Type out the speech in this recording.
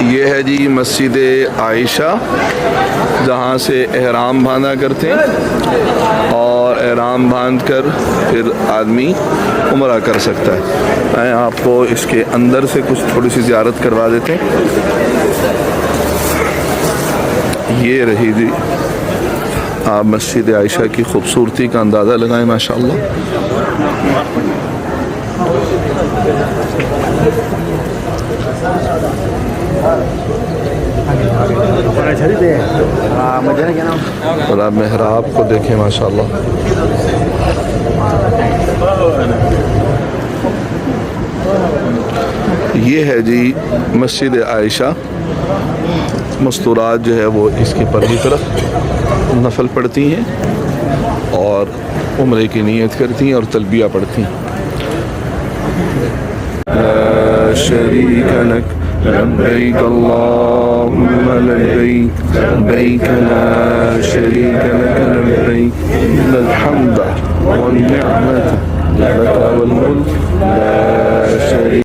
ये है जी मस्जिद आयशा, जहाँ से एहराम बांधा करते हैं और एहराम बांध कर फिर आदमी उम्रा कर सकता है। मैं आपको इसके अंदर से कुछ थोड़ी सी ज़ियारत करवा देते हैं। ये रही जी, आप मस्जिद आयशा की खूबसूरती का अंदाज़ा लगाएं माशाअल्लाह। और आप मेहराब को देखें माशाअल्लाह। ये है जी मस्जिद आयशा। मस्तूरात जो है वो इसकी परली तरफ नफल पढ़ती हैं और उम्रे की नीयत करती हैं और तलबिया पढ़ती हैं। शरीक लक लब्बैक अल्लाहुम्मा लब्बैक लब्बैक ला शरीक लक लब्बैक इन्नल हम्द वन निअमत लक वल मुल्क ला शरीक